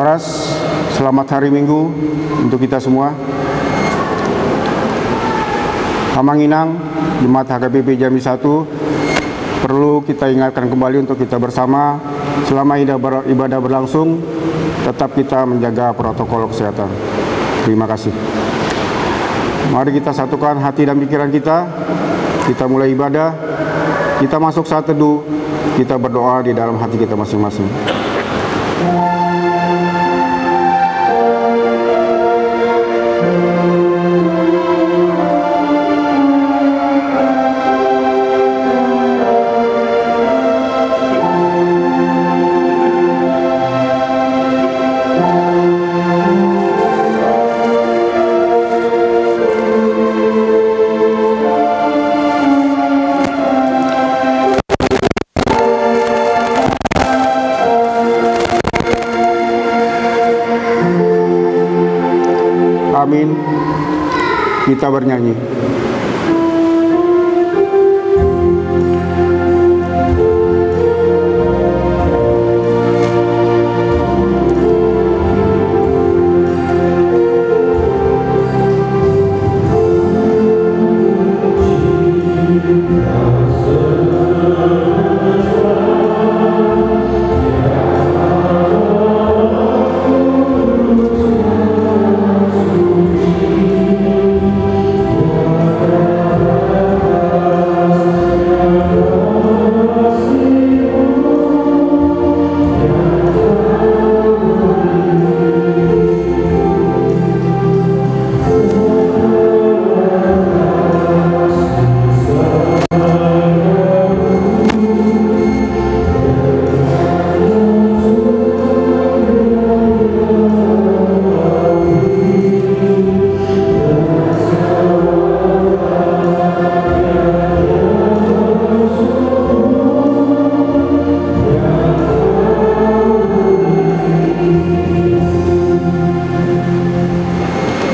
Saudara, selamat hari Minggu untuk kita semua. Hamanginang, Jemaat HKBP Jambi 1, perlu kita ingatkan kembali untuk kita bersama selama ibadah berlangsung, tetap kita menjaga protokol kesehatan. Terima kasih. Mari kita satukan hati dan pikiran kita mulai ibadah, kita masuk saat teduh, kita berdoa di dalam hati kita masing-masing. Amin. Kita bernyanyi.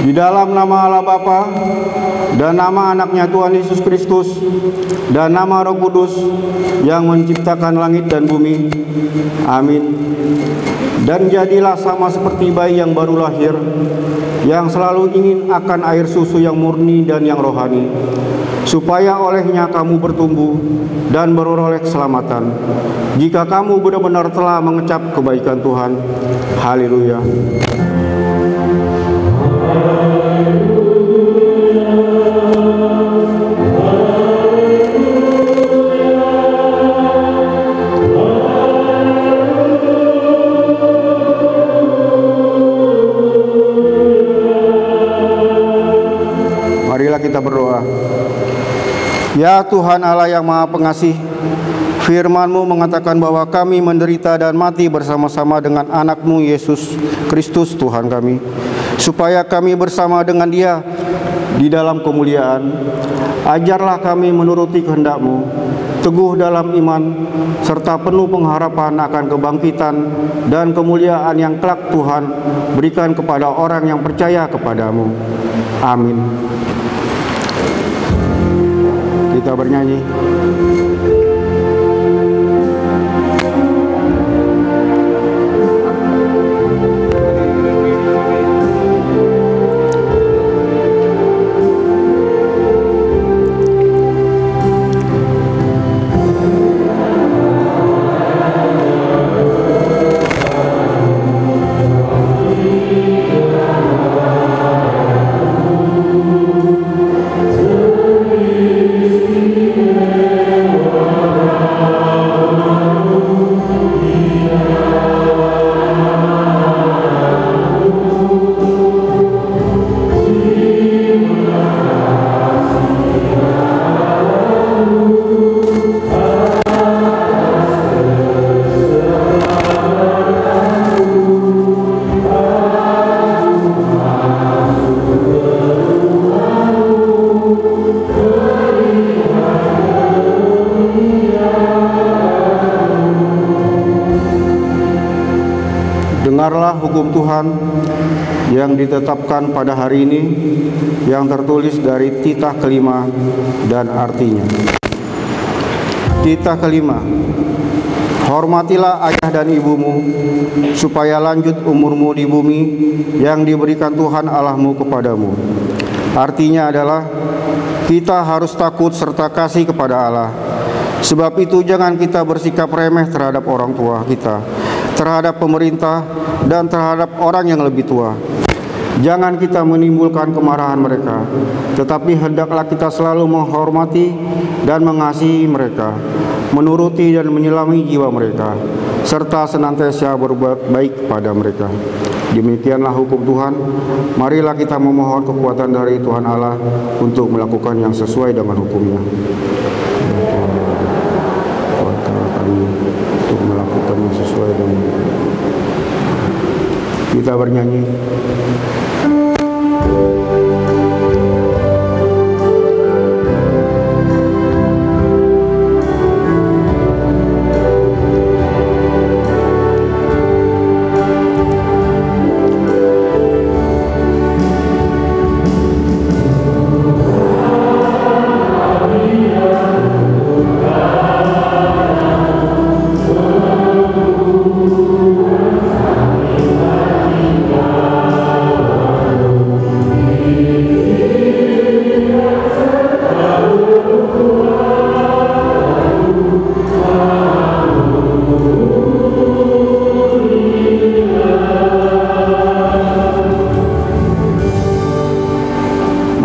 Di dalam nama Allah Bapa dan nama anaknya Tuhan Yesus Kristus dan nama Roh Kudus yang menciptakan langit dan bumi. Amin. Dan jadilah sama seperti bayi yang baru lahir, yang selalu ingin akan air susu yang murni dan yang rohani, supaya olehnya kamu bertumbuh dan beroleh keselamatan, jika kamu benar-benar telah mengecap kebaikan Tuhan. Haleluya. Marilah kita berdoa. Ya Tuhan Allah yang Maha Pengasih, firman-Mu mengatakan bahwa kami menderita dan mati bersama-sama dengan anak-Mu Yesus Kristus Tuhan kami, supaya kami bersama dengan Dia di dalam kemuliaan. Ajarlah kami menuruti kehendak-Mu, teguh dalam iman, serta penuh pengharapan akan kebangkitan dan kemuliaan yang kelak Tuhan berikan kepada orang yang percaya kepadamu. Amin. Kita bernyanyi. Dengarlah hukum Tuhan yang ditetapkan pada hari ini, yang tertulis dari titah kelima dan artinya. Titah kelima. Hormatilah ayah dan ibumu, supaya lanjut umurmu di bumi yang diberikan Tuhan Allahmu kepadamu. Artinya adalah kita harus takut serta kasih kepada Allah. Sebab itu jangan kita bersikap remeh terhadap orang tua kita, terhadap pemerintah, dan terhadap orang yang lebih tua. Jangan kita menimbulkan kemarahan mereka, tetapi hendaklah kita selalu menghormati dan mengasihi mereka, menuruti dan menyelami jiwa mereka, serta senantiasa berbuat baik kepada mereka. Demikianlah hukum Tuhan. Marilah kita memohon kekuatan dari Tuhan Allah untuk melakukan yang sesuai dengan hukumnya. Untuk melakukan yang sesuai dengan kita bernyanyi.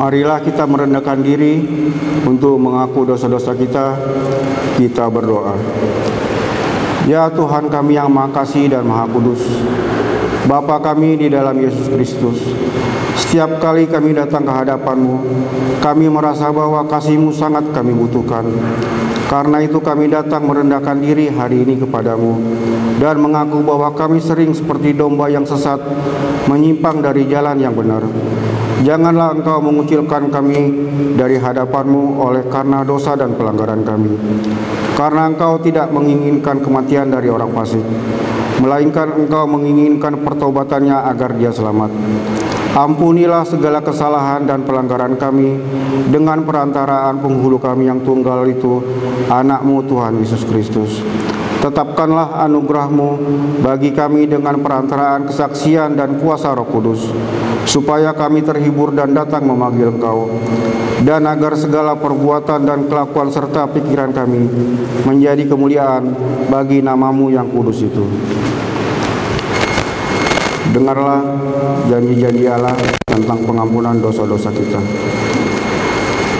Marilah kita merendahkan diri untuk mengaku dosa-dosa kita. Kita berdoa. Ya Tuhan kami yang Maha Kasih dan Maha Kudus, Bapa kami di dalam Yesus Kristus, setiap kali kami datang ke hadapan-Mu, kami merasa bahwa kasih-Mu sangat kami butuhkan. Karena itu kami datang merendahkan diri hari ini kepadamu dan mengaku bahwa kami sering seperti domba yang sesat, menyimpang dari jalan yang benar. Janganlah Engkau mengucilkan kami dari hadapan-Mu oleh karena dosa dan pelanggaran kami. Karena Engkau tidak menginginkan kematian dari orang fasik, melainkan Engkau menginginkan pertaubatannya agar dia selamat. Ampunilah segala kesalahan dan pelanggaran kami dengan perantaraan penghulu kami yang tunggal itu, anak-Mu Tuhan Yesus Kristus. Tetapkanlah anugerah-Mu bagi kami dengan perantaraan kesaksian dan kuasa Roh Kudus, supaya kami terhibur dan datang memanggil Engkau, dan agar segala perbuatan dan kelakuan serta pikiran kami menjadi kemuliaan bagi nama-Mu yang kudus itu. Dengarlah janji-janji Allah tentang pengampunan dosa-dosa kita.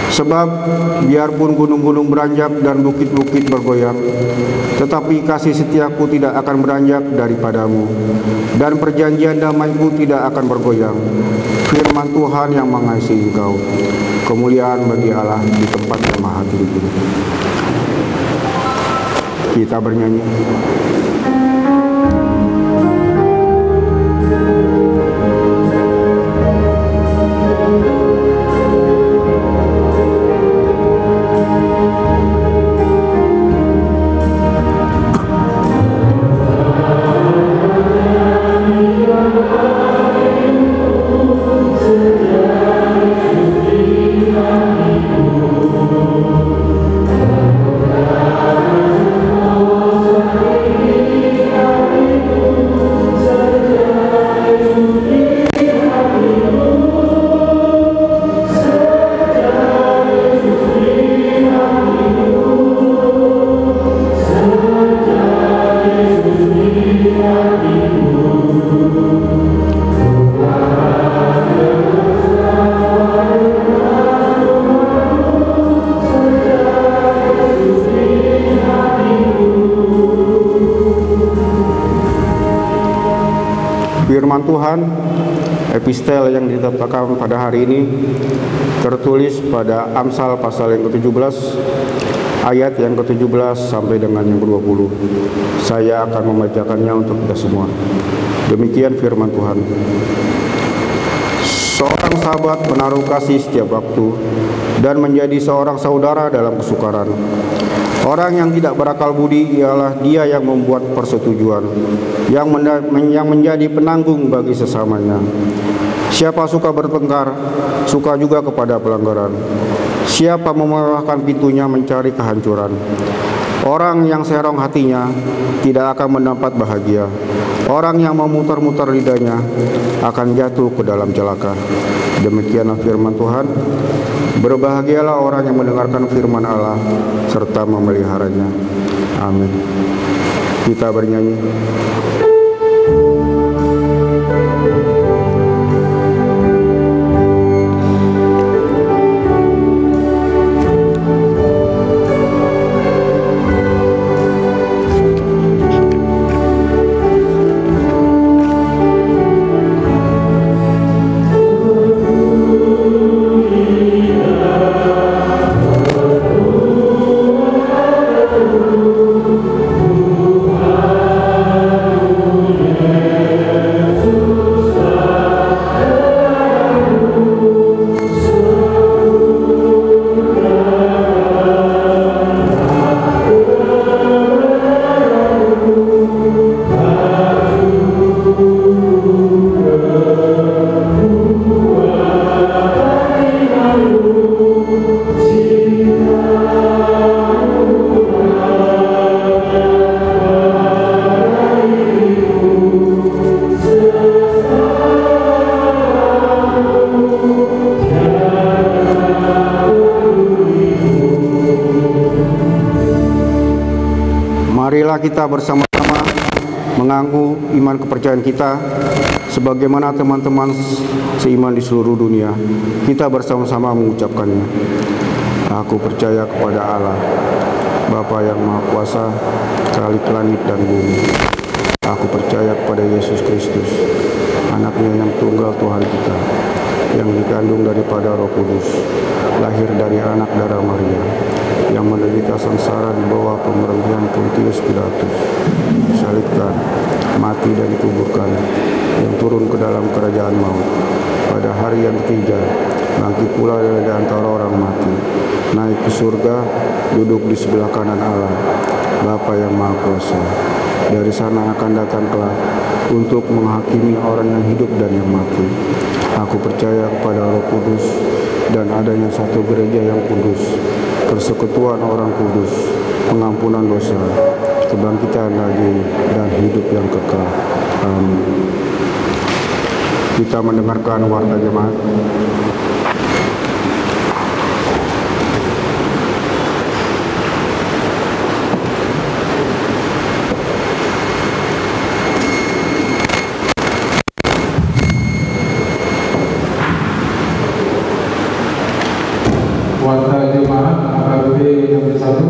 Sebab biarpun gunung-gunung beranjak dan bukit-bukit bergoyang, tetapi kasih setiaku tidak akan beranjak daripadamu, dan perjanjian damai-Ku tidak akan bergoyang. Firman Tuhan yang mengasihi engkau. Kemuliaan bagi Allah di tempat yang maha tinggi. Kita bernyanyi. Firman Tuhan, epistel yang ditetapkan pada hari ini tertulis pada Amsal pasal yang ke-17 ayat yang ke-17 sampai dengan yang ke-20. Saya akan membacakannya untuk kita semua. Demikian firman Tuhan. Seorang sahabat menaruh kasih setiap waktu dan menjadi seorang saudara dalam kesukaran. Orang yang tidak berakal budi ialah dia yang membuat persetujuan, yang menjadi penanggung bagi sesamanya. Siapa suka bertengkar, suka juga kepada pelanggaran. Siapa memewahkan pintunya mencari kehancuran. Orang yang serong hatinya tidak akan mendapat bahagia. Orang yang memutar-mutar lidahnya akan jatuh ke dalam celaka. Demikianlah firman Tuhan. Berbahagialah orang yang mendengarkan firman Allah serta memeliharanya. Amin. Kita bernyanyi. Marilah kita bersama-sama mengaku iman kepercayaan kita sebagaimana teman-teman seiman di seluruh dunia. Kita bersama-sama mengucapkannya. Aku percaya kepada Allah, Bapa yang Maha Kuasa, Khalik langit dan bumi. Aku percaya kepada Yesus Kristus, Anaknya yang tunggal Tuhan kita, yang dikandung daripada Roh Kudus, lahir dari anak darah Maria, yang menderita sengsara di bawah pemerintahan Pontius Pilatus, disalibkan, mati dan dikuburkan, yang turun ke dalam kerajaan maut. Pada hari yang ketiga, bangkit pula dari antara orang mati, naik ke surga, duduk di sebelah kanan Allah, Bapa yang Maha Kuasa. Dari sana akan datang kelak untuk menghakimi orang yang hidup dan yang mati. Aku percaya kepada Roh Kudus dan adanya satu gereja yang kudus, persekutuan orang kudus, pengampunan dosa, kebangkitan lagi dan hidup yang kekal. Amin. Kita mendengarkan warta jemaat. Warta Jemaat AKBP yang ke-1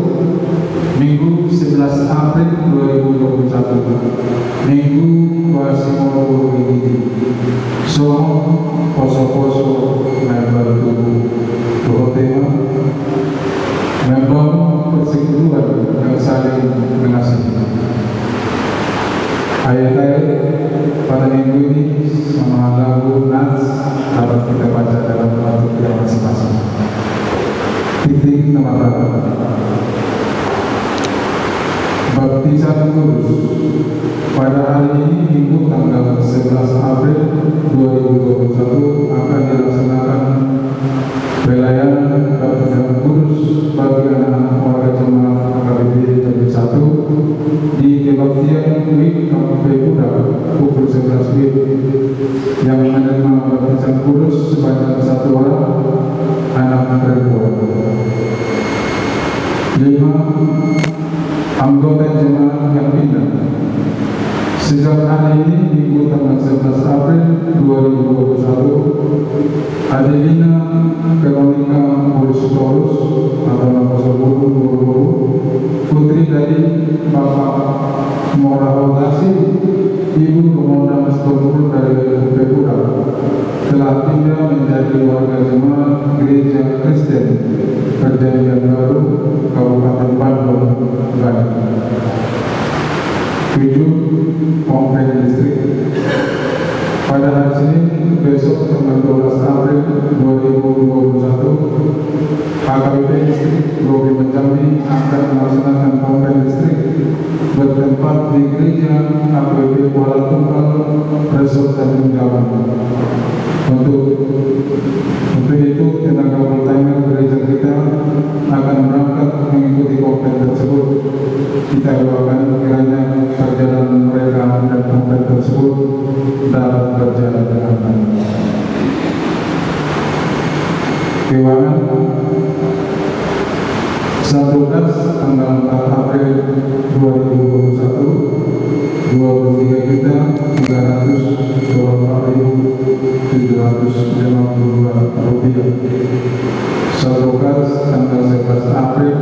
Minggu 11 April 2021. Minggu Kuasimodo ini Somo Poso-Poso member tubuh tema membangun persekutuan yang saling mengasihi. Ayat-ayat pada minggu ini sama lagu Nats harus kita baca dalam lagu yang masing-masing. Titik nomor 8. Baptisan kudus. Pada hari ini Minggu tanggal 11 April 2021 akan dilaksanakan pelayanan baptisan kudus bagi anak warga jemaat AKBP Jambi 1 di kebaktian WIB KPP Buda pukul 11 WIB yang menerima baptisan kudus sebanyak 1 orang anak perempuan. 5. Anggota jemaat yang pindah. Sejak hari ini Minggu tanggal 11 April 2021, Adelina Veronica Paulus atau nama Soburu putri dari Bapak Mora Hodasi, Ibu Komandan Sebelum dari Bepura, telah pindah menjadi warga jemaat Gereja Kristen Perjanjian Baru Kabupaten Bandung, Banten. 7. Komplek Listrik. Pada hari Senin besok tanggal 12 April 2021, AKBP Listrik Lobi Jambi akan melaksanakan komplek listrik bertempat di gereja AKBP Kuala Tunggal Resort Tanjung Jawa. Untuk itu tenaga full-timer gereja kita akan berangkat mengikuti komplek tersebut kita doakan kiranya perjalanan mereka dan konten tersebut dapat berjalan dengan baik. Keuangan 1 tanggal 4 April 2021 Rp23.324.752. 1 tanggal 11 April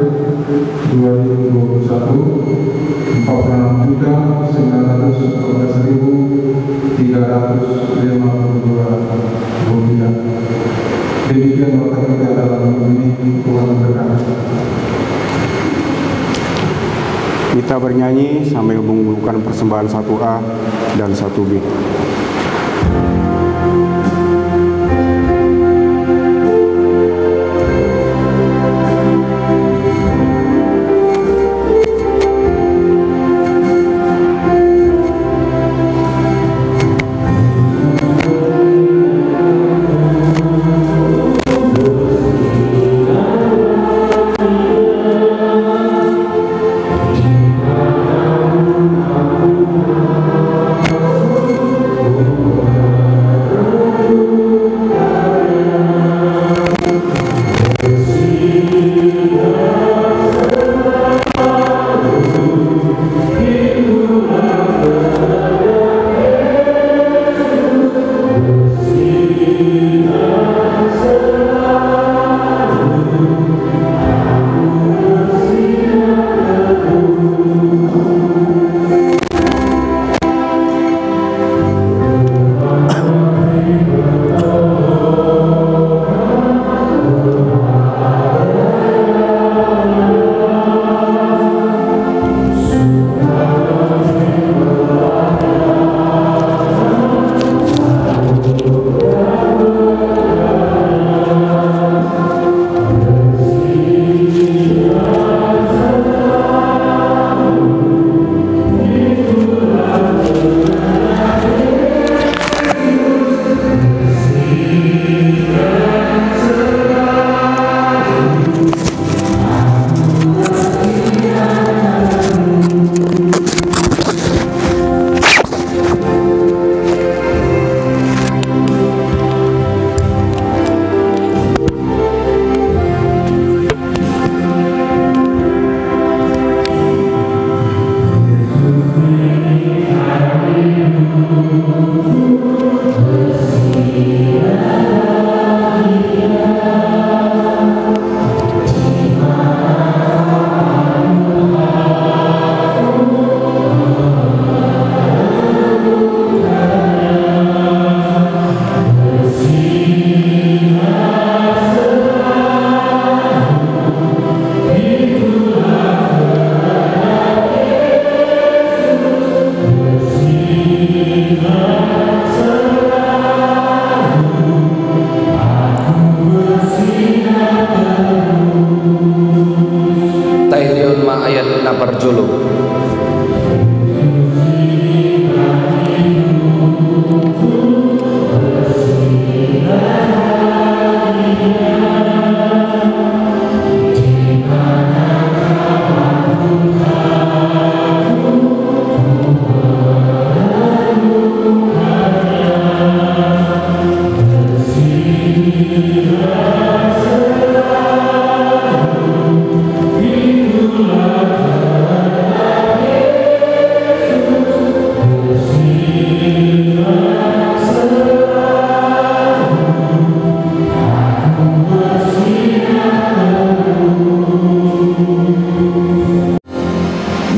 2021 Rp46.914.352. Demikian nota kita dalam ini. Tuhan berkati. Kita bernyanyi sambil mengumpulkan persembahan 1A dan 1B.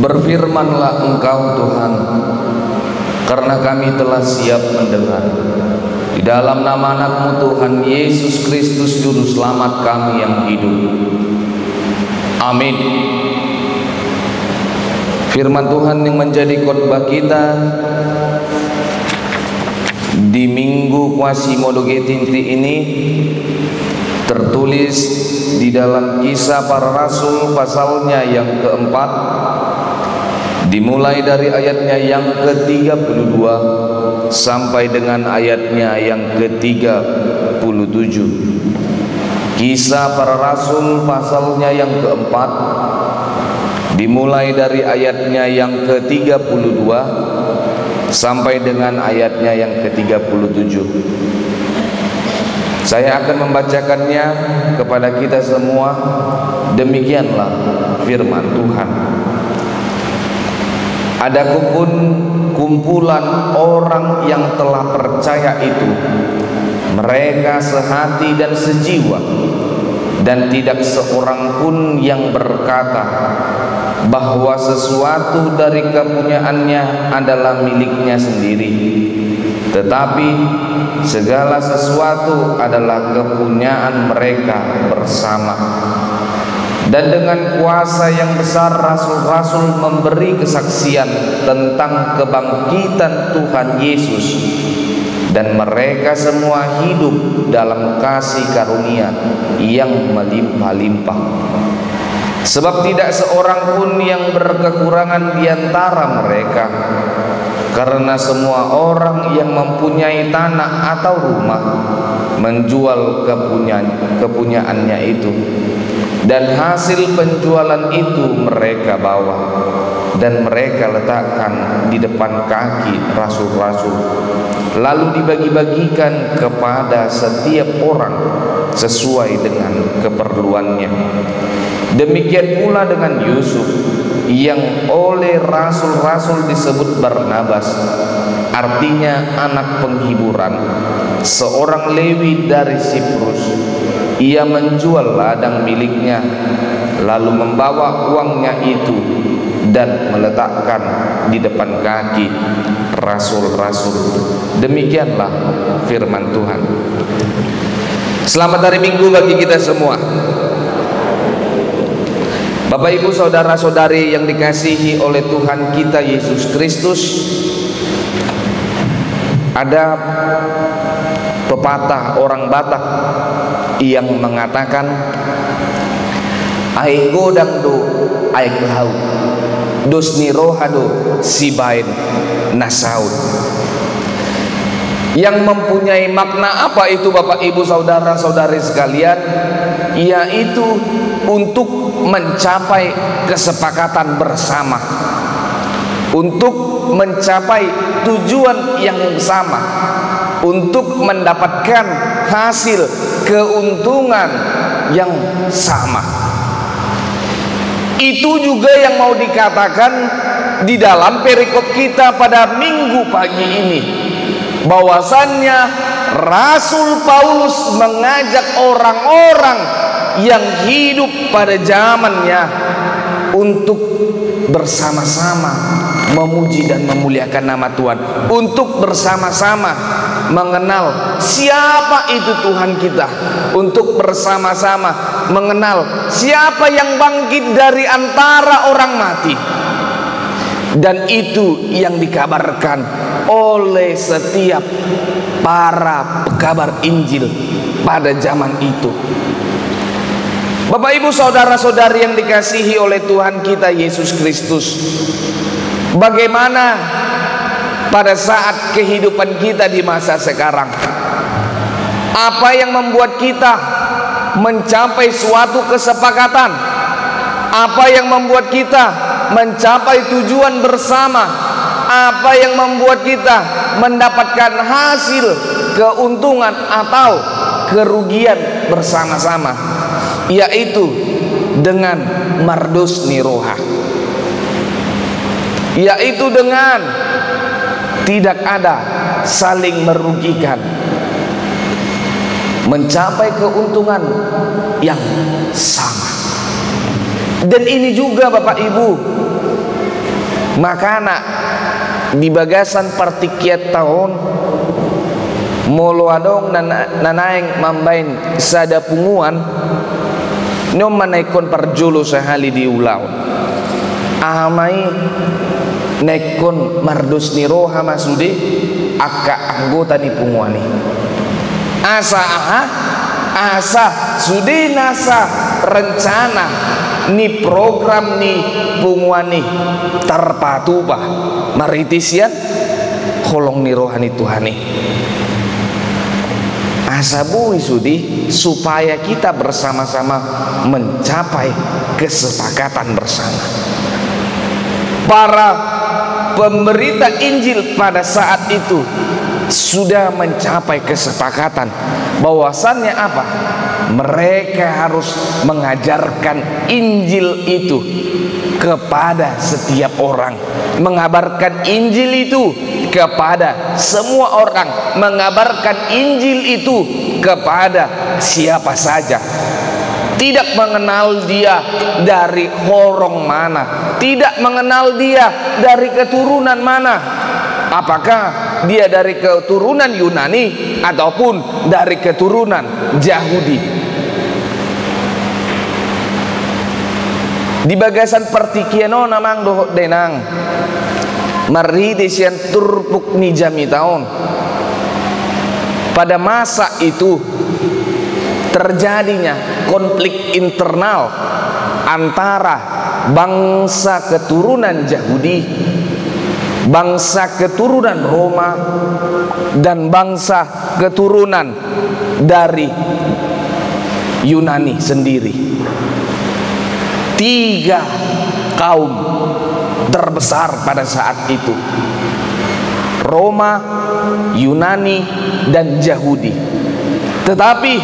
Berfirmanlah Engkau Tuhan, karena kami telah siap mendengar. Di dalam nama anak-Mu Tuhan Yesus Kristus Juru Selamat kami yang hidup. Amin. Firman Tuhan yang menjadi khotbah kita di Minggu Quasimodo Getinti ini tertulis di dalam Kisah Para Rasul pasalnya yang keempat, dimulai dari ayatnya yang ke-32 sampai dengan ayatnya yang ke-37. Kisah Para Rasul pasalnya yang keempat, dimulai dari ayatnya yang ke-32 sampai dengan ayatnya yang ke-37. Saya akan membacakannya kepada kita semua. Demikianlah firman Tuhan. Adapun kumpulan orang yang telah percaya itu, mereka sehati dan sejiwa, dan tidak seorang pun yang berkata bahwa sesuatu dari kepunyaannya adalah miliknya sendiri, tetapi segala sesuatu adalah kepunyaan mereka bersama. Dan dengan kuasa yang besar rasul-rasul memberi kesaksian tentang kebangkitan Tuhan Yesus, dan mereka semua hidup dalam kasih karunia yang melimpah-limpah. Sebab tidak seorang pun yang berkekurangan di antara mereka, karena semua orang yang mempunyai tanah atau rumah menjual kepunyaannya itu, dan hasil penjualan itu mereka bawa dan mereka letakkan di depan kaki rasul-rasul, lalu dibagi-bagikan kepada setiap orang sesuai dengan keperluannya. Demikian pula dengan Yusuf, yang oleh rasul-rasul disebut Barnabas, artinya anak penghiburan, seorang Lewi dari Siprus. Ia menjual ladang miliknya, lalu membawa uangnya itu dan meletakkan di depan kaki rasul-rasul. Demikianlah firman Tuhan. Selamat hari Minggu bagi kita semua. Bapak Ibu saudara-saudari yang dikasihi oleh Tuhan kita Yesus Kristus, ada pepatah orang Batak yang mengatakan, "Ai godang do ai laut, dos nirohado sibain nasaut." Yang mempunyai makna apa itu Bapak Ibu saudara-saudari sekalian? Yaitu untuk mencapai kesepakatan bersama, untuk mencapai tujuan yang sama, untuk mendapatkan hasil keuntungan yang sama. Itu juga yang mau dikatakan di dalam perikop kita pada minggu pagi ini, bahwasannya Rasul Paulus mengajak orang-orang yang hidup pada zamannya untuk bersama-sama memuji dan memuliakan nama Tuhan, untuk bersama-sama mengenal siapa itu Tuhan kita, untuk bersama-sama mengenal siapa yang bangkit dari antara orang mati. Dan itu yang dikabarkan oleh setiap para pekabar Injil pada zaman itu. Bapak Ibu saudara-saudari yang dikasihi oleh Tuhan kita Yesus Kristus, bagaimana pada saat kehidupan kita di masa sekarang? Apa yang membuat kita mencapai suatu kesepakatan? Apa yang membuat kita mencapai tujuan bersama? Apa yang membuat kita mendapatkan hasil keuntungan atau kerugian bersama-sama? Yaitu dengan mardus niroha, yaitu dengan tidak ada saling merugikan, mencapai keuntungan yang sama. Dan ini juga Bapak Ibu, makanya di bagasan partikiat tahun moloadong nanaing mambain sada punguan nom manaikon parjolo sehali di ulau ahamai naikon mardus niroha masudi akka anggota ni punguani asa sudi nasa rencana ni program ni punguani terpatupa maritisian holong nirohani Tuhani asabui sudi supaya kita bersama-sama mencapai kesepakatan bersama. para pemberita Injil pada saat itu sudah mencapai kesepakatan bahwasannya apa? Mereka harus mengajarkan Injil itu kepada setiap orang, mengabarkan Injil itu kepada semua orang, mengabarkan Injil itu kepada siapa saja. Tidak mengenal dia dari horong mana, tidak mengenal dia dari keturunan mana, apakah dia dari keturunan Yunani ataupun dari keturunan Yahudi. Di bagasan pertikiano namang dohot denang mari desian turpuk ni jami taon. Pada masa itu terjadinya konflik internal antara bangsa keturunan Yahudi, bangsa keturunan Roma, dan bangsa keturunan dari Yunani sendiri. 3 kaum terbesar pada saat itu: Roma, Yunani, dan Yahudi. Tetapi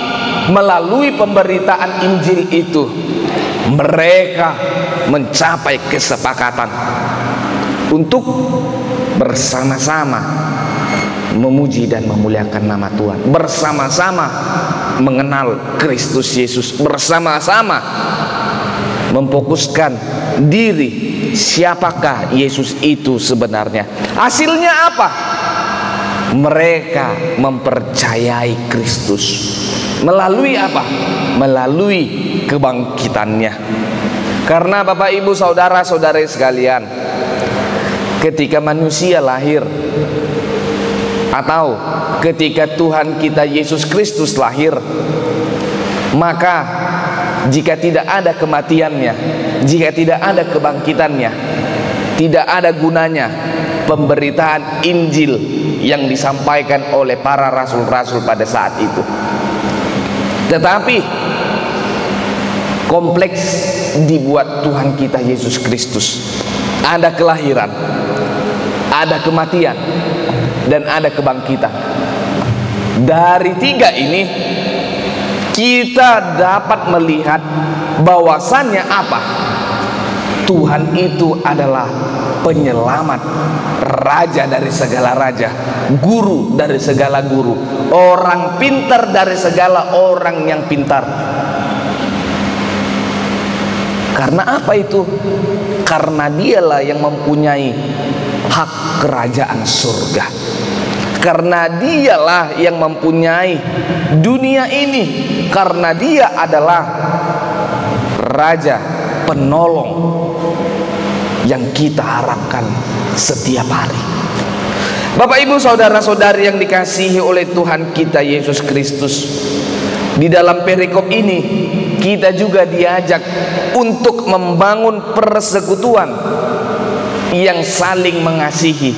melalui pemberitaan Injil itu mereka mencapai kesepakatan untuk bersama-sama memuji dan memuliakan nama Tuhan, bersama-sama mengenal Kristus Yesus, bersama-sama memfokuskan diri siapakah Yesus itu sebenarnya. Hasilnya apa? Mereka mempercayai Kristus melalui apa? Melalui kebangkitannya. Karena Bapak Ibu saudara-saudari sekalian, ketika manusia lahir atau ketika Tuhan kita Yesus Kristus lahir, maka jika tidak ada kematiannya, jika tidak ada kebangkitannya, tidak ada gunanya pemberitaan Injil yang disampaikan oleh para rasul-rasul pada saat itu. Tetapi kompleks dibuat Tuhan kita Yesus Kristus. Ada kelahiran, ada kematian, dan ada kebangkitan. Dari 3 ini kita dapat melihat bahwasannya apa? Tuhan itu adalah penyelamat, raja dari segala raja, guru dari segala guru, orang pintar dari segala orang yang pintar. Karena apa itu? Karena dialah yang mempunyai hak kerajaan surga. Karena dialah yang mempunyai dunia ini. Karena dia adalah raja penolong yang kita harapkan setiap hari. Bapak Ibu saudara-saudari yang dikasihi oleh Tuhan kita Yesus Kristus, di dalam perikop ini kita juga diajak untuk membangun persekutuan yang saling mengasihi,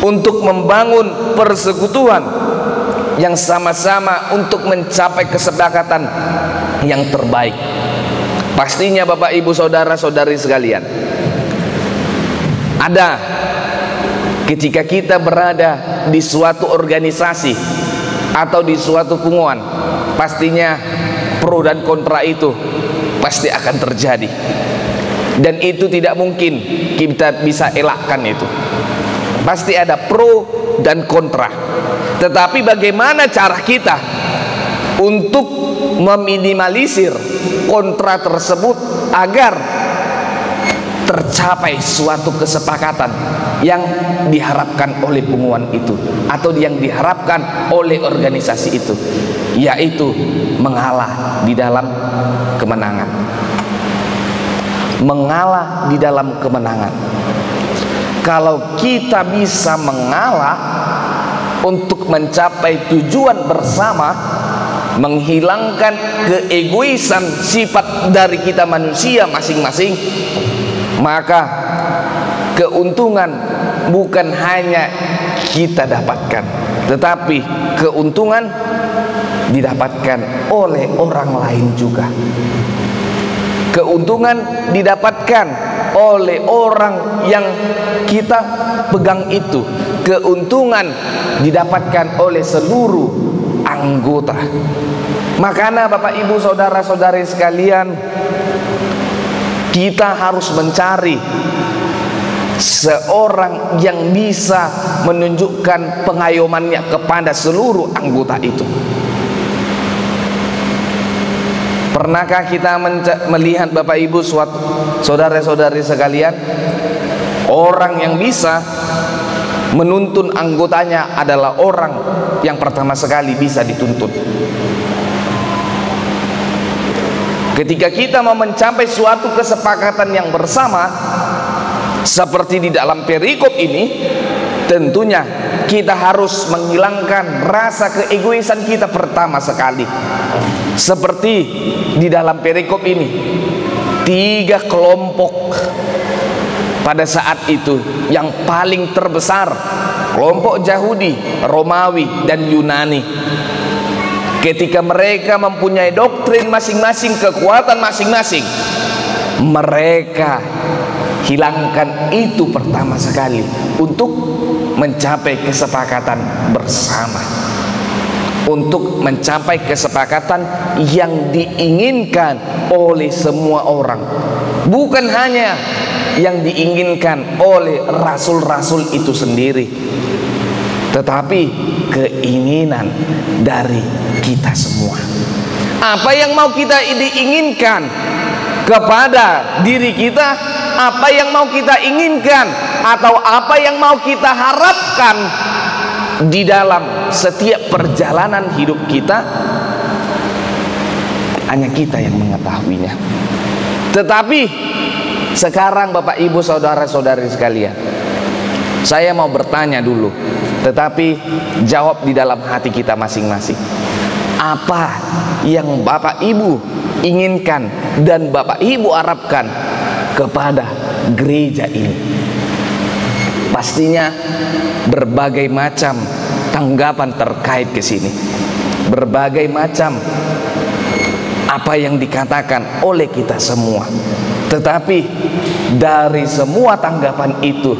untuk membangun persekutuan yang sama-sama untuk mencapai kesepakatan yang terbaik. Pastinya Bapak Ibu saudara-saudari sekalian, ada ketika kita berada di suatu organisasi atau di suatu hubungan, pastinya pro dan kontra itu pasti akan terjadi, dan itu tidak mungkin kita bisa elakkan. Itu pasti ada pro dan kontra. Tetapi bagaimana cara kita untuk meminimalisir kontra tersebut agar tercapai suatu kesepakatan yang diharapkan oleh hubungan itu atau yang diharapkan oleh organisasi itu, yaitu mengalah di dalam kemenangan. Mengalah di dalam kemenangan. Kalau kita bisa mengalah untuk mencapai tujuan bersama, menghilangkan keegoisan sifat dari kita manusia masing-masing, maka keuntungan bukan hanya kita dapatkan, tetapi keuntungan didapatkan oleh orang lain juga. Keuntungan didapatkan oleh orang yang kita pegang itu. Keuntungan didapatkan oleh seluruh anggota. Makanya Bapak Ibu saudara-saudari sekalian, kita harus mencari seorang yang bisa menunjukkan pengayomannya kepada seluruh anggota itu. Pernahkah kita melihat Bapak Ibu saudara-saudari sekalian, orang yang bisa menuntun anggotanya adalah orang yang pertama sekali bisa dituntut. Ketika kita mau mencapai suatu kesepakatan yang bersama, seperti di dalam perikop ini, tentunya kita harus menghilangkan rasa keegoisan kita pertama sekali. Seperti di dalam perikop ini, 3 kelompok pada saat itu yang paling terbesar, kelompok Yahudi, Romawi, dan Yunani. Ketika mereka mempunyai doktrin masing-masing, kekuatan masing-masing, mereka hilangkan itu pertama sekali untuk mencapai kesepakatan bersama, untuk mencapai kesepakatan yang diinginkan oleh semua orang, bukan hanya yang diinginkan oleh rasul-rasul itu sendiri, tetapi keinginan dari kita semua. Apa yang mau kita diinginkan kepada diri kita, apa yang mau kita inginkan, atau apa yang mau kita harapkan di dalam setiap perjalanan hidup kita, hanya kita yang mengetahuinya. Tetapi sekarang Bapak Ibu saudara-saudari sekalian, saya mau bertanya dulu, tetapi jawab di dalam hati kita masing-masing. Apa yang Bapak Ibu inginkan dan Bapak Ibu harapkan kepada gereja ini? Pastinya berbagai macam tanggapan terkait ke sini, berbagai macam apa yang dikatakan oleh kita semua. Tetapi dari semua tanggapan itu,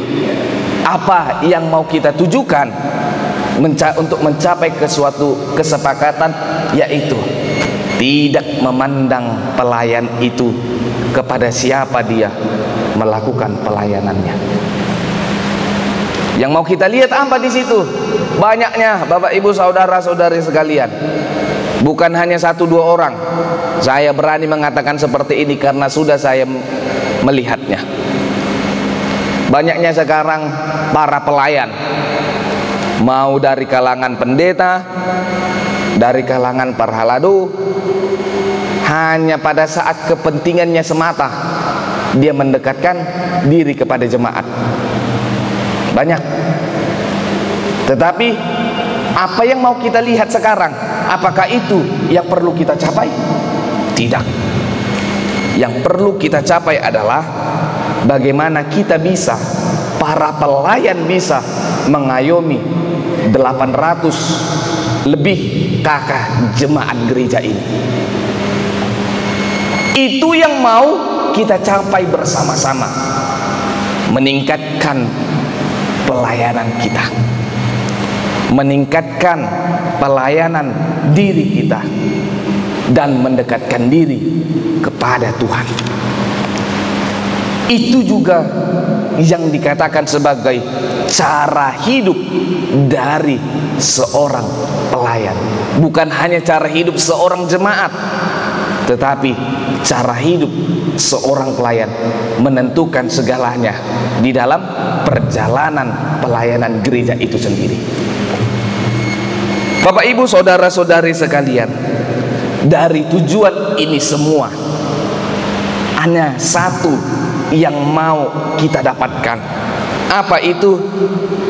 apa yang mau kita tujukan untuk mencapai ke suatu kesepakatan, yaitu tidak memandang pelayan itu kepada siapa dia melakukan pelayanannya. Yang mau kita lihat apa di situ? Banyaknya Bapak Ibu saudara-saudari sekalian, bukan hanya 1-2 orang. Saya berani mengatakan seperti ini karena sudah saya melihatnya. Banyaknya sekarang para pelayan, mau dari kalangan pendeta, dari kalangan para halado, hanya pada saat kepentingannya semata dia mendekatkan diri kepada jemaat. Banyak. Tetapi apa yang mau kita lihat sekarang? Apakah itu yang perlu kita capai? Tidak. Yang perlu kita capai adalah bagaimana kita bisa, para pelayan bisa mengayomi 800 lebih kakak jemaat gereja ini. Itu yang mau kita capai bersama-sama, meningkatkan pelayanan kita, meningkatkan pelayanan diri kita, dan mendekatkan diri kepada Tuhan. Itu juga yang dikatakan sebagai cara hidup dari seorang pelayan. Bukan hanya cara hidup seorang jemaat, tetapi cara hidup seorang pelayan menentukan segalanya di dalam perjalanan pelayanan gereja itu sendiri. Bapak Ibu saudara-saudari sekalian, dari tujuan ini semua hanya satu yang mau kita dapatkan. Apa itu?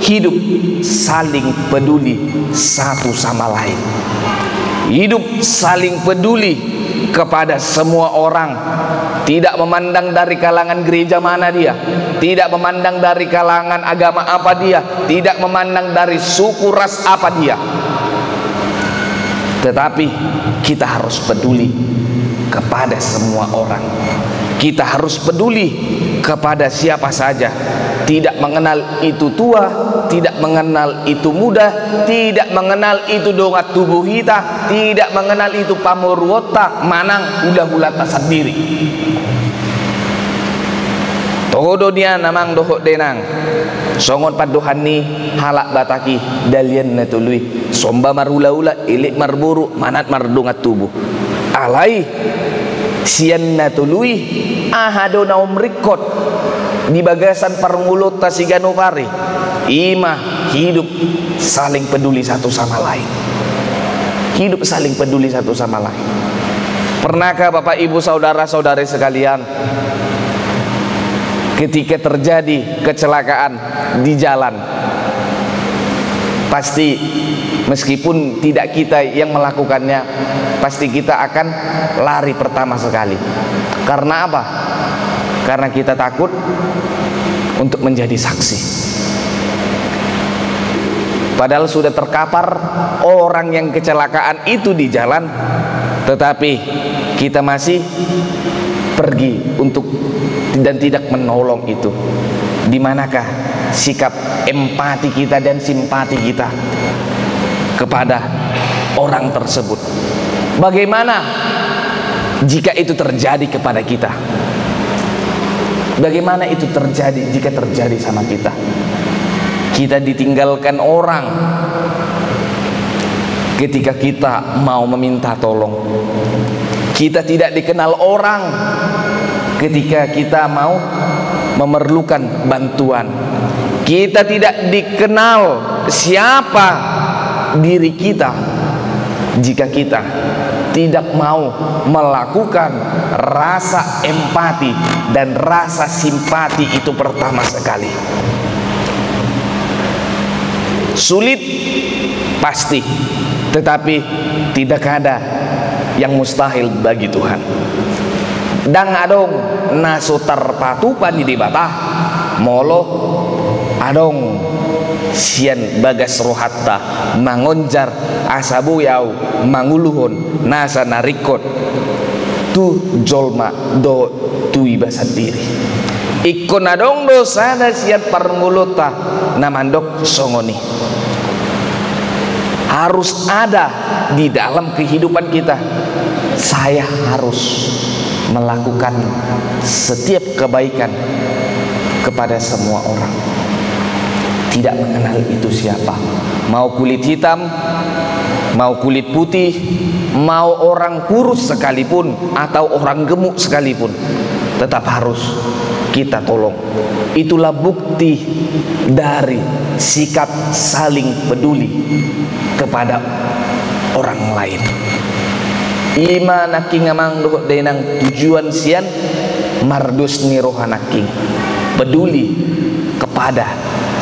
Hidup saling peduli satu sama lain. Hidup saling peduli kepada semua orang, tidak memandang dari kalangan gereja mana dia, tidak memandang dari kalangan agama apa dia, tidak memandang dari suku ras apa dia, tetapi kita harus peduli kepada semua orang. Kita harus peduli kepada siapa saja, tidak mengenal itu tua, tidak mengenal itu muda, tidak mengenal itu dongat tubuh kita, tidak mengenal itu pamurwota manang hula-hulata sendiri. Todo dia namang dohok denang songon padohan ni halak bataki dalian na tului somba marula-ula ilik marburu manat mardongat tubuh alai sian na tului ahado na umrikot di bagasan permulut tasigano pari ima hidup saling peduli satu sama lain, hidup saling peduli satu sama lain. Pernahkah Bapak Ibu saudara-saudari sekalian, ketika terjadi kecelakaan di jalan, pasti meskipun tidak kita yang melakukannya, pasti kita akan lari pertama sekali. Karena apa? Karena kita takut untuk menjadi saksi. Padahal sudah terkapar orang yang kecelakaan itu di jalan, tetapi kita masih pergi untuk dan tidak menolong itu. Di manakah sikap empati kita dan simpati kita kepada orang tersebut? Bagaimana jika itu terjadi kepada kita? Bagaimana itu terjadi jika terjadi sama kita? Kita ditinggalkan orang ketika kita mau meminta tolong. Kita tidak dikenal orang ketika kita mau memerlukan bantuan. Kita tidak dikenal siapa diri kita jika kita tidak mau melakukan rasa empati dan rasa simpati itu pertama sekali. Sulit pasti, tetapi tidak ada yang mustahil bagi Tuhan. Dang adong nasutar patupan di batah molo adong sian bagas rohatta mangonjar asabu yau manguluhon nasa narikot tu jolma do tu iba sendiri ikon adong dosa da sian parmuluta namandok songoni. Harus ada di dalam kehidupan kita. Saya harus melakukan setiap kebaikan kepada semua orang, tidak mengenal itu siapa, mau kulit hitam, mau kulit putih, mau orang kurus sekalipun atau orang gemuk sekalipun, tetap harus kita tolong. Itulah bukti dari sikap saling peduli kepada orang lain. Ima naking amang dohok denang tujuan sian mardus ni rohanaking, peduli kepada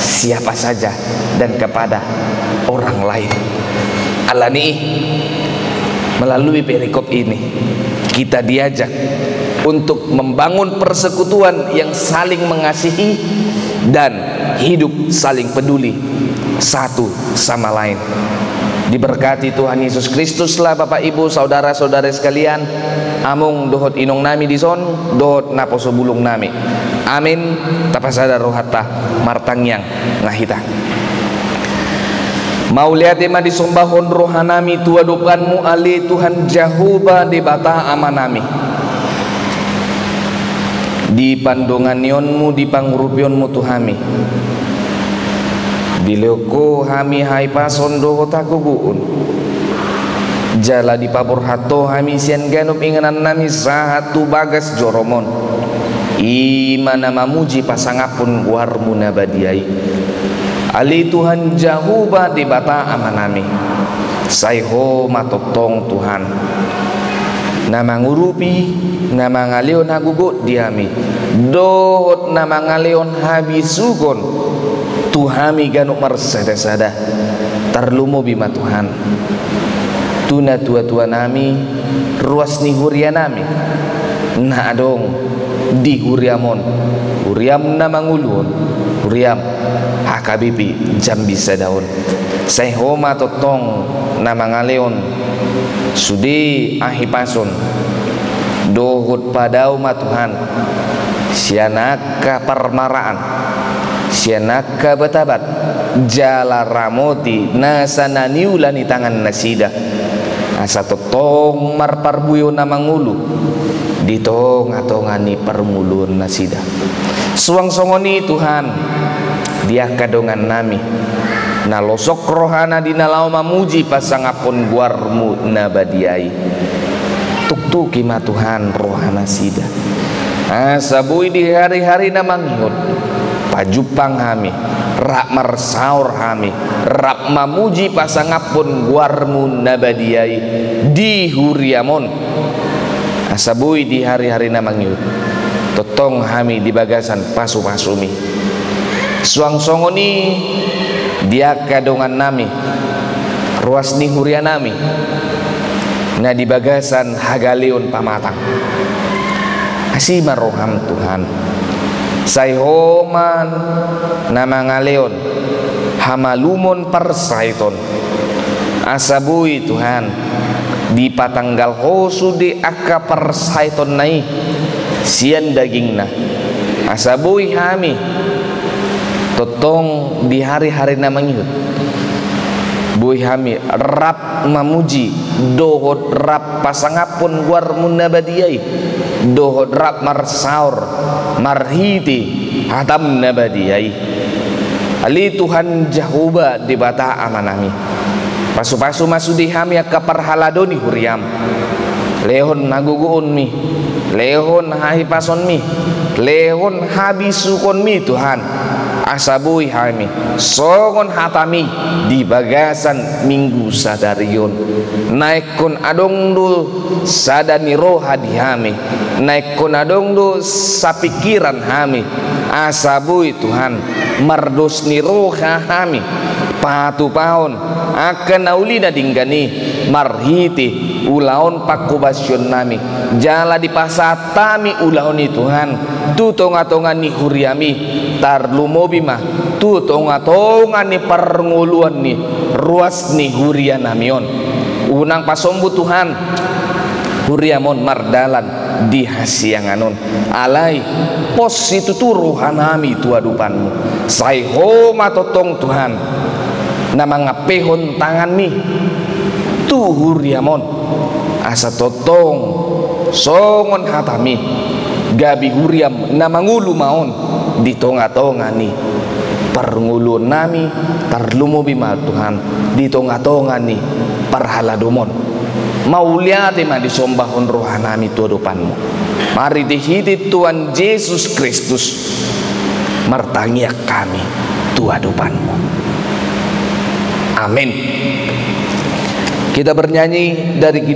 siapa saja dan kepada orang lain. Alani melalui perikop ini kita diajak untuk membangun persekutuan yang saling mengasihi dan hidup saling peduli satu sama lain. Diberkati Tuhan Yesus Kristus lah Bapak Ibu saudara-saudara sekalian. Amung dohot inong nami dison, dohot naposo bulung nami. Amin. Tapasada rohata martangyang ngahita. Mau lihat ema disombahon rohanami tua dopanmu ali Tuhan Jahuba di batah amanami. Di pandonganionmu di pangurupionmu tuhami. Biloko hami hai pason dohotaku guun jala di papur hato hami sian ganup inganan nami sahatu bagas joromon imana mamuji pasangapun warmu nabadiai ali Tuhan Jahuba di bata amanami sayho matotong Tuhan nama ngurupi nama ngalion hagugut diami dohot nama ngalion habisukon Tuhami ganuk marsada-sada tarlumo bima Tuhan tuna tua-tua nami ruas ni huria nami na adong di huriamon huriam na mangulun huriam hakabipi jambi sadaon sayhoma totong na mangaleon sudi ahipason dohut padau ma Tuhan sianaka parmaraan, sianaka betabat, jala ramoti nasana niulani tangan nasida, asa totong marparbuyo na mangulu, ditong atongani permulun nasida. Suang songoni Tuhan, dia kadongan nami, nalosok rohana dinalau mamuji pasangapun guarmu nabadiai. Tuktuki ma Tuhan rohana sida. Asabui di hari-hari namangyod, pajupang kami, rak marsaur kami, rak mamuji pasangapun guarmu nabadiai di huriamon. Asabui di hari-hari namangyod, totong kami di bagasan pasu-pasumi. Suang songoni dia kadongan nami, ruas ni huria nami, na di bagasan hagalion pamatang. Asima roham Tuhan, sayhoman namangaleon, hamalumon persaiton. Asabui Tuhan, di patanggal hosu di akka persaiton nai, sian dagingna. Asabui kami, totong di hari-hari namangyud, bui kami rap mamuji, dohod rap pasangapun guarmu nabadiai, dohod rap marsaur marhiti hatam nabadiai. Ali Tuhan Jahuba di bata amanami, pasu-pasu masudi kami akka parhaladoni huriam, lehon naguguun mi, lehon hahipason mi, lehon habisukon mi Tuhan. Asabui kami songon hatami di bagasan minggu sadarion, naikon adongdul sadani roha di kami, naikon adongdul sapikiran kami. Asabui Tuhan mardos ni roha kami patu paon akan naulina dinggani marhiti ulaon pakubasyon nami jala di pasatami ulaon ni Tuhan tutonga-tonga ni huriami tarlumobi mah tutonga-tonga ni pernguluan ni ruas ni huria namion unang pasombu Tuhan huriamon mardalan di hasianganon alai pos itu turuhanami tuadupanmu sayho matotong Tuhan nama ngapehon tangan mi tuhur yamon asa totong songon hatami gabi huriam nama ngulu maon di tonga-tonga ni perngulu nami tarlumo bima Tuhan di tonga-tonga ni parhaladomon mauliate ma disombahon rohanami tuadupanmu mari dihidit Tuhan Yesus Kristus martangiak kami tuadupanmu. Amin. Kita bernyanyi dari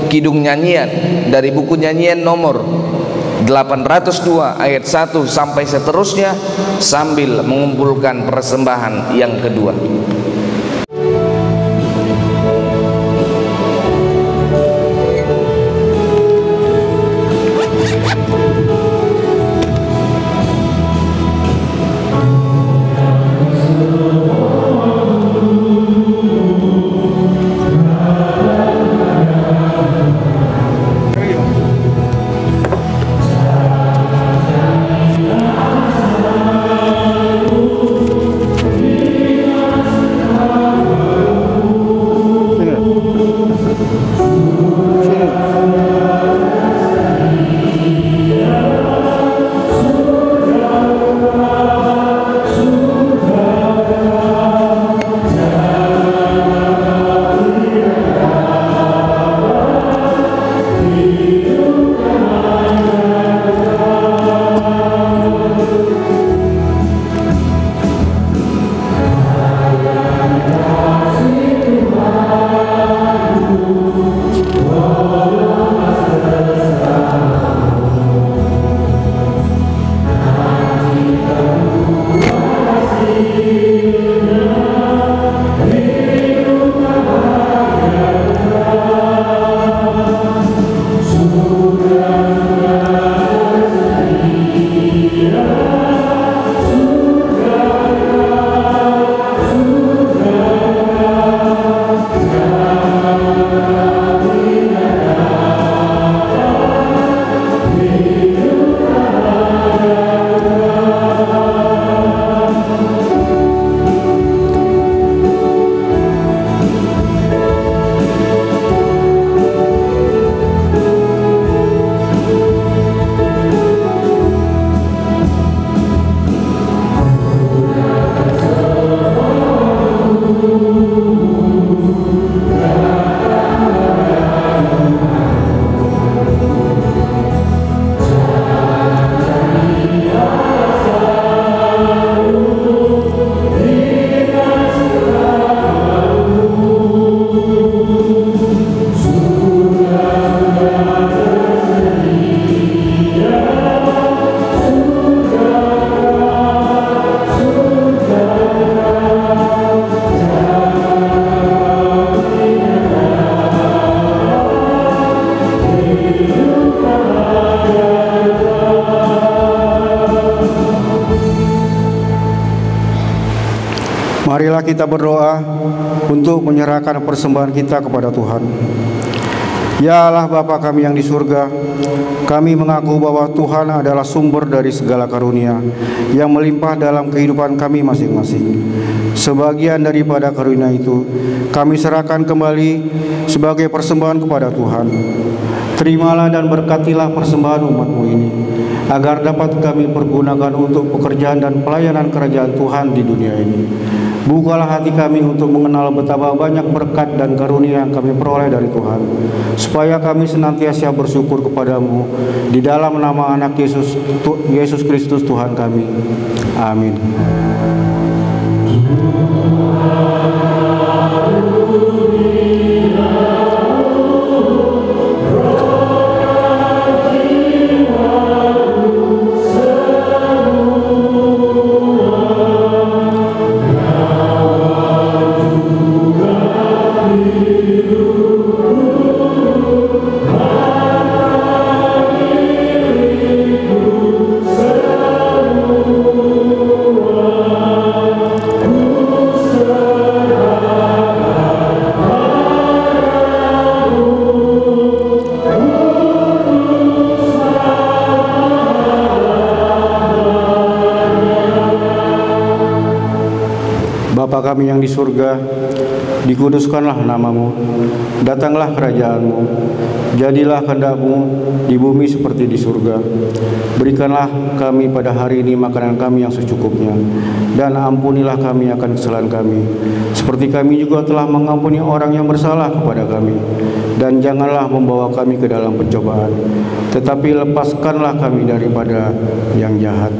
kidung nyanyian dari buku nyanyian nomor 802 ayat 1 sampai seterusnya sambil mengumpulkan persembahan yang kedua. Marilah kita berdoa untuk menyerahkan persembahan kita kepada Tuhan. Ya Allah Bapa kami yang di surga, kami mengaku bahwa Tuhan adalah sumber dari segala karunia yang melimpah dalam kehidupan kami masing-masing. Sebagian daripada karunia itu kami serahkan kembali sebagai persembahan kepada Tuhan. Terimalah dan berkatilah persembahan umat-Mu ini, agar dapat kami pergunakan untuk pekerjaan dan pelayanan kerajaan Tuhan di dunia ini. Bukalah hati kami untuk mengenal betapa banyak berkat dan karunia yang kami peroleh dari Tuhan, supaya kami senantiasa bersyukur kepadamu di dalam nama anak Yesus Kristus Tuhan kami. Amin. Bapa kami yang di surga, dikuduskanlah nama-Mu, datanglah kerajaan-Mu, jadilah kehendak-Mu di bumi seperti di surga. Berikanlah kami pada hari ini makanan kami yang secukupnya, dan ampunilah kami akan kesalahan kami, seperti kami juga telah mengampuni orang yang bersalah kepada kami. Dan janganlah membawa kami ke dalam pencobaan, tetapi lepaskanlah kami daripada yang jahat.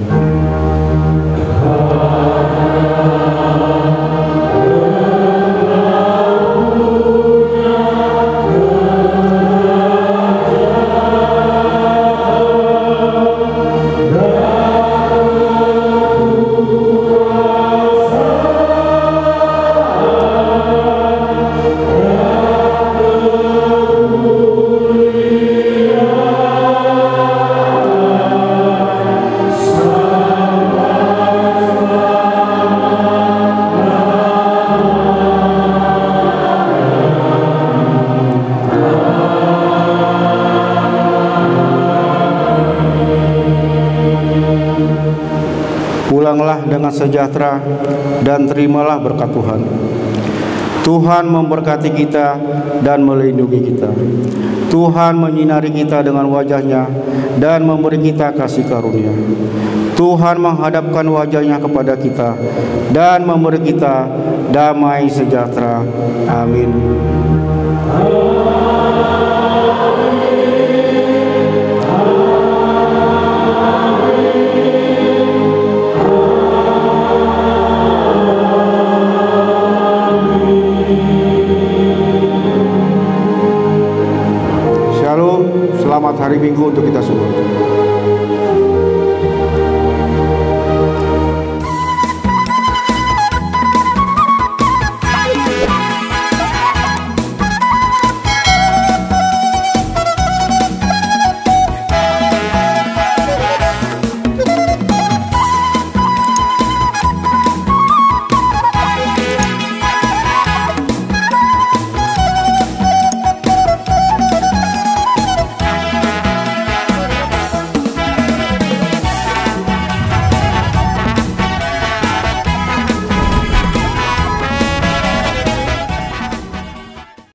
Pulanglah dengan sejahtera dan terimalah berkat Tuhan. Tuhan memberkati kita dan melindungi kita. Tuhan menyinari kita dengan wajah-Nya dan memberi kita kasih karunia. Tuhan menghadapkan wajah-Nya kepada kita dan memberi kita damai sejahtera. Amin. Shalom, selamat hari Minggu untuk kita semua.